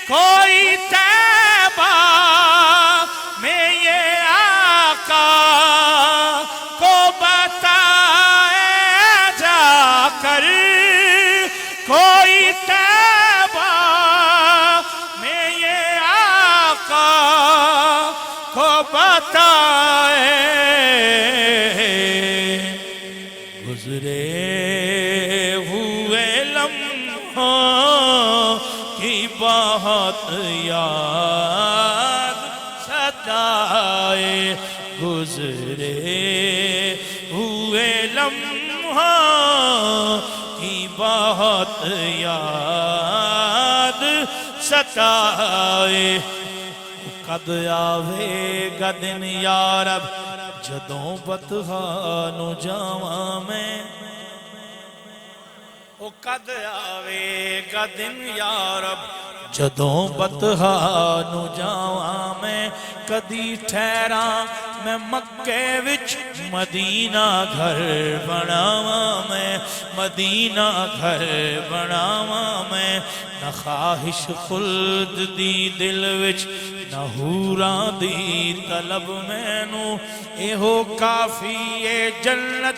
کوئی طیبہ میں یہ آقا کو بتائے جا کر، کوئی طیبہ میں یہ آقا کو بتائے، گزرے ہوئے لمحوں کی بہت یاد ستائے، گزرے ہوئے لمحوں کی بہت یاد ستائے، قد آوے گا دن یا رب جدوں بطحا نو جاواں میں، او قد آوے گا دن یا رب جدوں بطحا نو جاواں میں، کدی ٹھہراں میں مکے وچ مدینہ گھر بناواں میں، مدینہ گھر بناواں میں، نہ خواہش خلد دی دل وچ نہ حوراں دی طلب مینوں، ایہو کافی اے جنت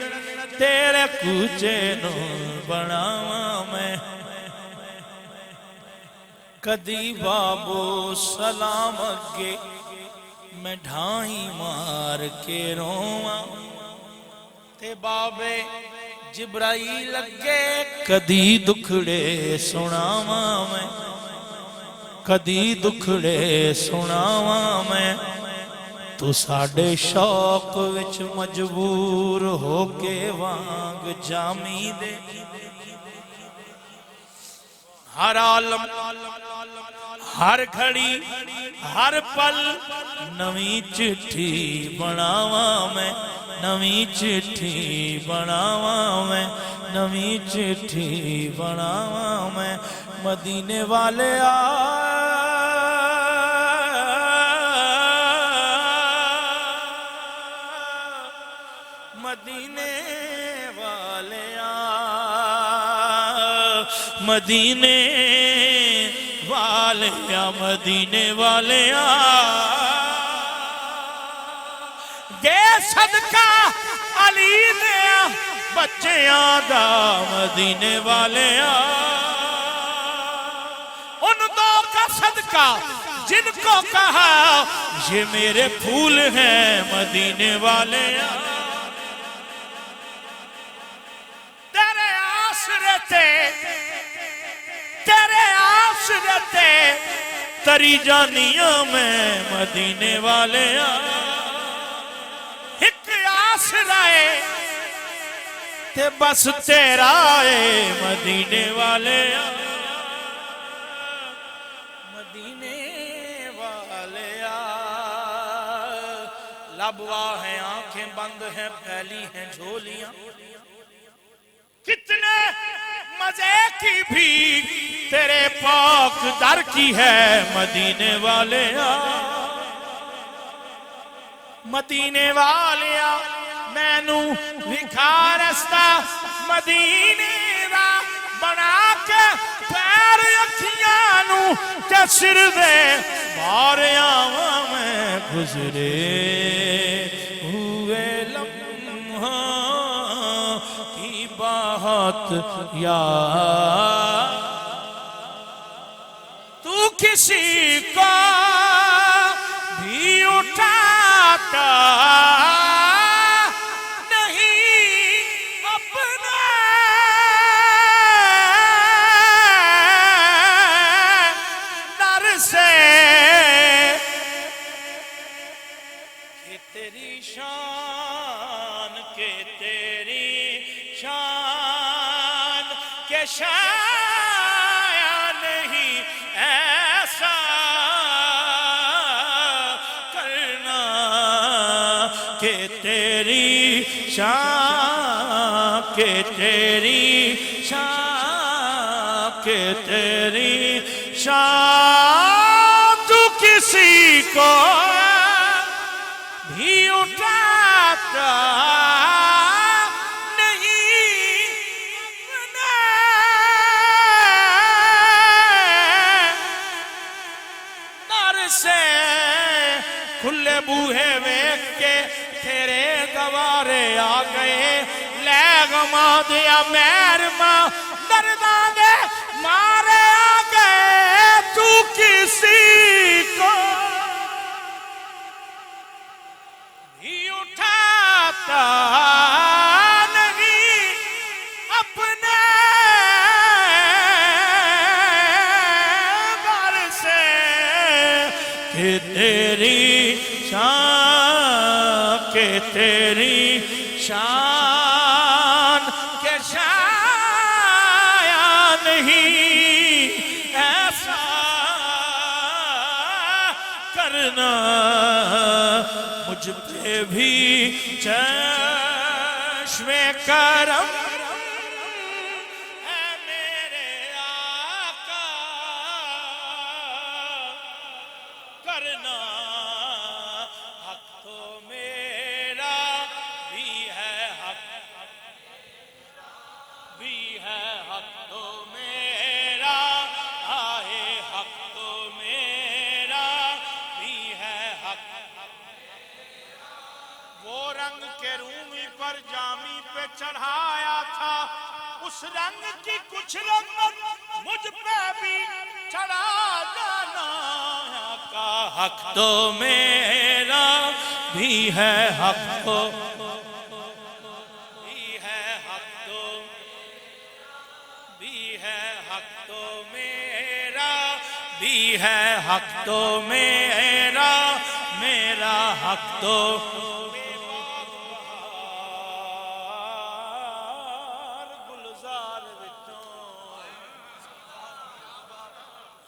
تیرے کوچے نو بناواں میں، کدی بابو سلام اگے میں ڈھائی مار کے رواں، تے بابے جبرائیل لگے کدی دکھڑے سناواں میں، کدی دکھڑے سناواں میں، تو ساڈے شوق وچ مجبور ہو کے وانگ جامی دے، ہر عالم ہر گھڑی ہر پل نویں چٹھی بناواں میں، نویں چٹھی بناواں میں، نویں چٹھی بناواں میں، مدینے والے مدینے والے مدینے والے مدینے والے دے صدقہ علی دیا بچیاں دا، مدینے والے ان دو کا صدقہ جن کو کہا یہ میرے پھول ہیں، مدینے والے تیرے آسرتے تیرے آسرتے تری جانیاں میں، مدینے والے ایک آسرائے تے بس تیرا ہے، مدینے والے مدینے والے لبوا ہیں آنکھیں بند ہیں پھیلی ہیں جھولیاں، کتنے مزے کی بھی تیرے پاک در کی ہے، مدینے والے مدینے والے مینوں وکھا رستہ مدینے دا بنا کے پیر اکھیاں نو تے سر دے ماریاں میں، گزرے ہوئے لمحوں کی بہت یاد، تو کسی کو بھی اٹھاتا شاید نہیں ایسا کرنا کہ تیری شان، کہ تیری شان، کہ تیری شان، تو کسی کو بھی اٹھاتا بوہے ویکھ کے تیرے گوارے آ گئے لے غما دیا مہر ماں درداں دے مارے آ گئے تو کسی کو بھی اٹھاتا نہیں اپنے گھر سے کہ تیری شان کہ تیری شان کے شایا نہیں ایسا کرنا مجھ پہ بھی چشم کرم اے میرے آقا کرنا حق تو میرا بھی ہے حق بھی ہے حق تو میرا آئے حق تو میرا بھی ہے حق وہ رنگ کے رومی پر جامی پہ چڑھایا تھا اس رنگ کی کچھ رنگت مجھ پہ بھی چڑھا جانا کا حق تو میرا بھی ہے حق تو بھی ہے حق تو بھی ہے حق تو میرا بھی ہے حق تو میرا میرا حق تو گلزار وچوں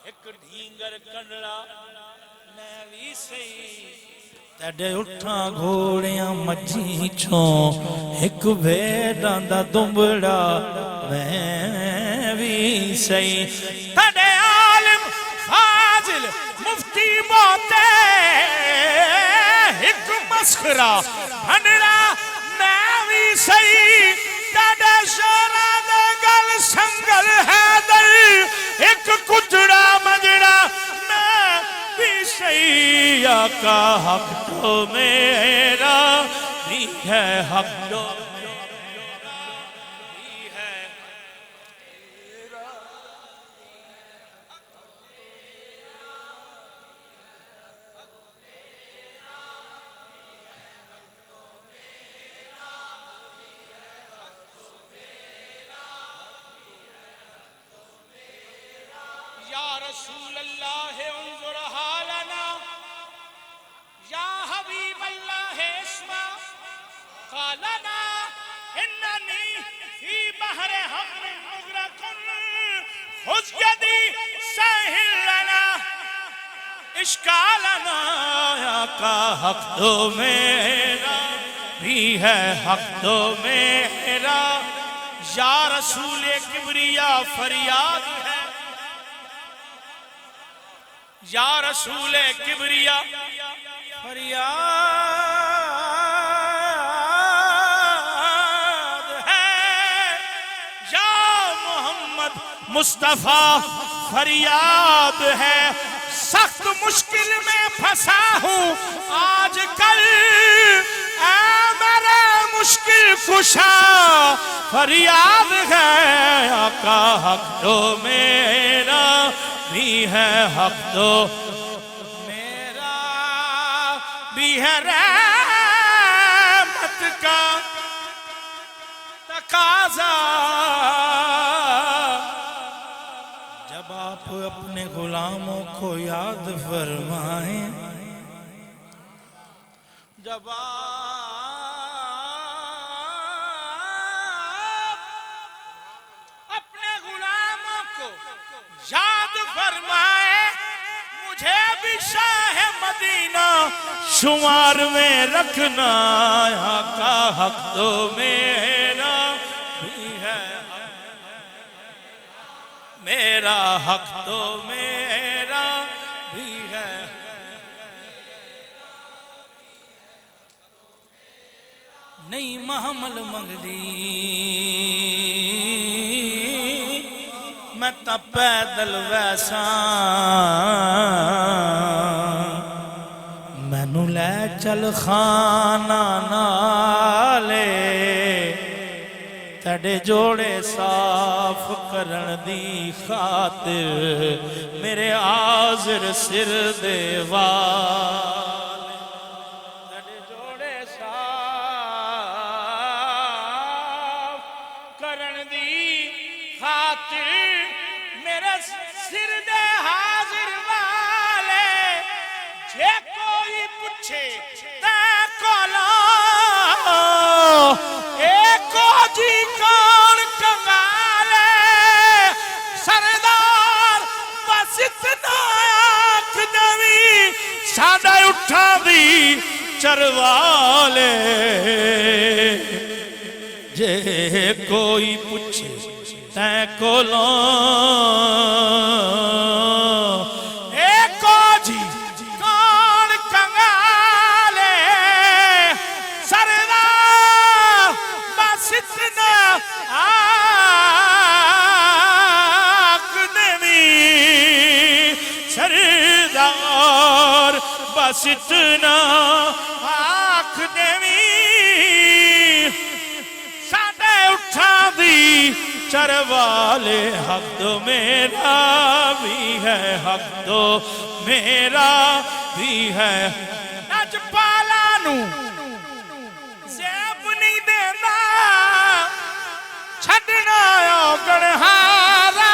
ایک ڈھینگر کنڈڑا میں بھی سہی تیڈے اٹھاں گھوڑیاں مجھی چوں ایک بھیڑاں دا دنبڑا میں بھی سہی تیڈے عالم فاضل مفتی موتے ایک مسخرہ بھنڈڑا میں بھی سہی تیڈے شورا دے گل سنگل حیدر ایک کچڑا مجڑا میں بھی سہی آقا حق تو میرا بھی ہے حق تو بھی ہے یا رسول اللہ انظر حالنا یا حبیب اللہ اسمع قالنا اننی فی بحر حق مغرق خذ یدی ساحل لنا اشکالنا آقا حق تو میرا بھی ہے حق تو میرا یا رسول کبریا فریاد ہے یا رسول کبریا فریاد ہے یا محمد مصطفیٰ فریاد ہے سخت مشکل میں پھنسا ہوں آج کل اے میرے مشکل کشا فریاد ہے آقا حق تو میرا بھی ہے حق تو میرا بھی ہے رحمت کا تقاضا جب آپ اپنے غلاموں کو یاد فرمائیں جب آپ اپنے غلاموں کو یاد فرمائے مجھے بھی شاہ مدینہ شمار میں رکھنا آقا حق تو میرا بھی ہے میرا حق تو میرا بھی ہے نہیں محمل مغلی میں تا پیدل ویسا میں مینوں لے چل خانہ نالے تڑے جوڑے صاف کرن دی خاطر میرے آزر سر دے وال تڑے جوڑے صاف کرن دی خاطر میرے سر دے حاضر والے جے کوئی پوچھے تے کولا ایکو جی کون کنگالے سردار بس اتنا آنکھ دوی سادہ اٹھا دی چروالے جے کوئی پوچھے تے کولوں ایکو جی کون کنگالے سردار بس اتنا آنکھ دوی سردار بس اتنا آنکھ دوی ساڈے اٹھا دی چروالے حق تو میرا بھی ہے حق تو میرا بھی ہے نج پالا نو زیب نہیں دینا چھڑنا گڑھارا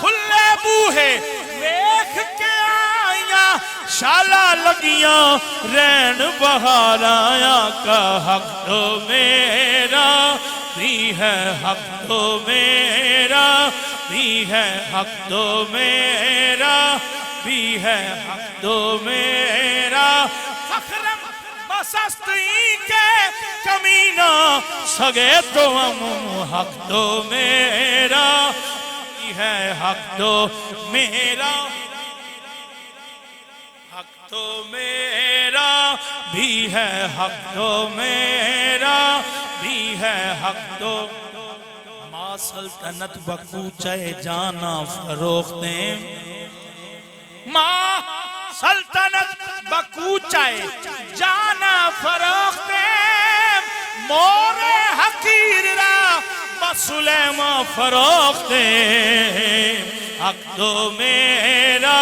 کھلے بوہے دیکھ کے آئیاں شالا لگیاں رین بہار آیا کا حق تو میرا بھی ہے حق تو میرا بھی ہے حق تو میرا بھی ہے حق تو میرا فخرم بسستی کے کمینہ سگے تو حق تو میرا بھی ہے حق تو میرا حق تو میرا بھی ہے حق تو میرا بھی ہے حق تو ماں سلطنت بکوچے جانا فروختیں ماں سلطنت بکوچے جانا فروختیں مور حقیر را بسلیمہ فروختیں حق تو میرا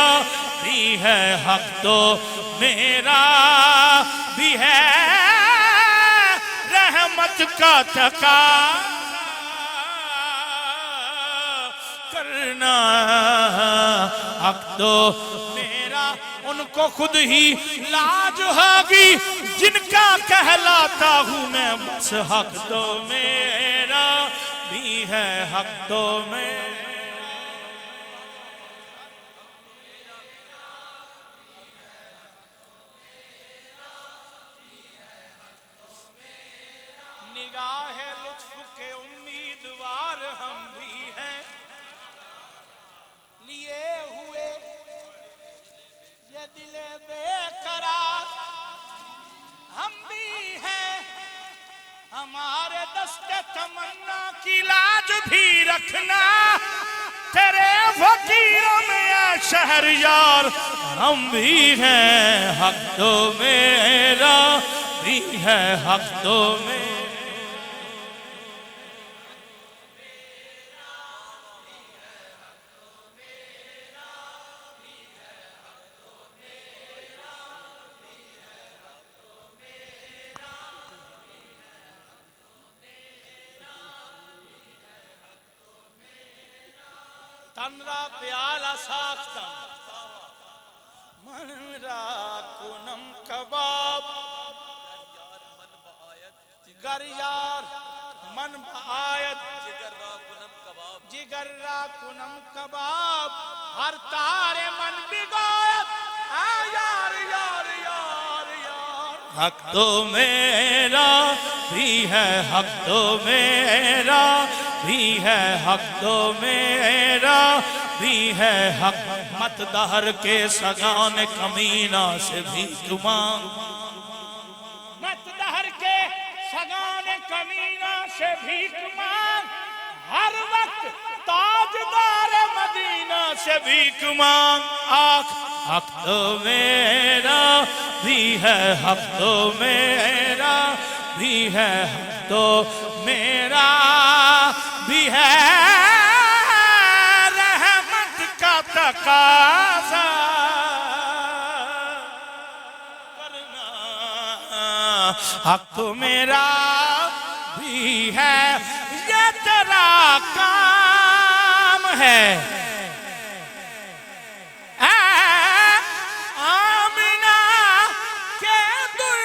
بھی ہے حق تو میرا بھی ہے رحمت کا تقاضا کرنا حق تو میرا ان کو خود ہی لاج ہوگی جن کا کہلاتا ہوں میں بس حق تو میرا بھی ہے حق تو میرا نگاہ لطف کے امیدوار ہم بھی ہیں لیے ہوئے یہ دل بے قرار ہم بھی ہیں ہمارے دست تمنا کی لاج بھی رکھنا تیرے فقیروں میں اے شہر یار ہم بھی ہیں حق تو میرا بھی ہے حق تو میرا تن را پیالہ ساختم من را کنم کباب جگر یار من بآیت جگر را کنم کباب ہر تار من بگویت یار یار یار یار حق تو میرا بھی ہے حق تو میرا بھی ہے حق تو میرا بھی ہے حق مت دہر کے سگان کمینہ سے بھی تمام مت دہر کے سگان کمینہ سے بھی تمام ہر وقت تاجدار مدینہ سے بھیک مانگ آنکھ حق تو میرا بھی ہے حق تو میرا بھی ہے حق تو میرا بھی ہے رحمت کا تقاضا کرنا حق تو میرا بھی ہے یہ تیرا کام ہے آمینہ کے در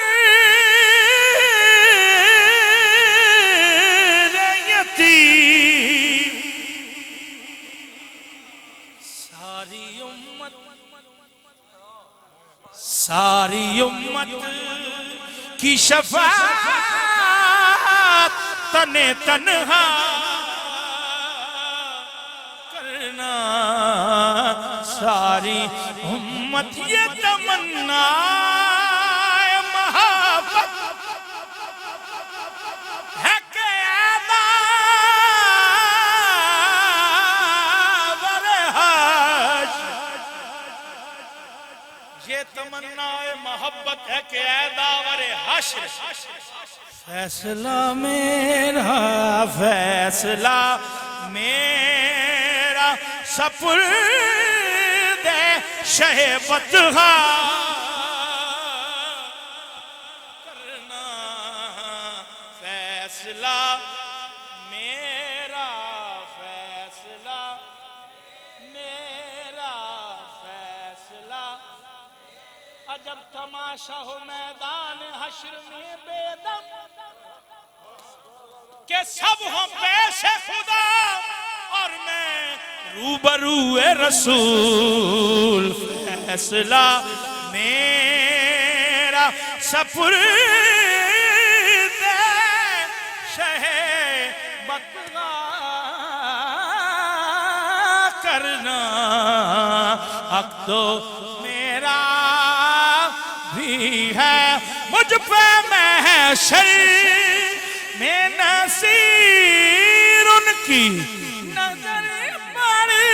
یتیم ساری امت کی شفاعت تنہا کرنا ساری امت یہ تمنا محبت ہے کہ داور حج یہ تمنا محبت ہے کہ اے داور حشر فیصلہ میرا فیصلہ میرا سپرد شہ بطحا کرنا فیصلہ میرا فیصلہ میرا فیصلہ عجب تماشا ہو میدان حشر میں بے دم کہ سب ہوں پیش خدا اور میں روبرو رسول فیصلہ میرا سپرد شہ بطحا کرنا حق تو میرا بھی ہے مجھ پہ محشر میں نصیر ان کی نظر پڑی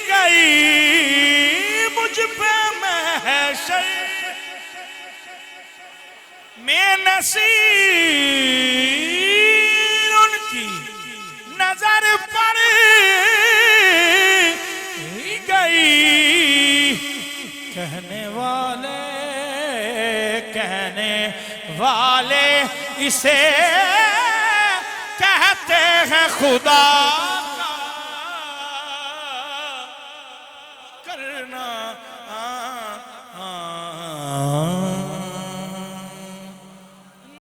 گئی مجھ پہ محشر میں نصیر ان کی نظر پڑی گئی کہنے والے اسے کہتے ہیں خدا کرنا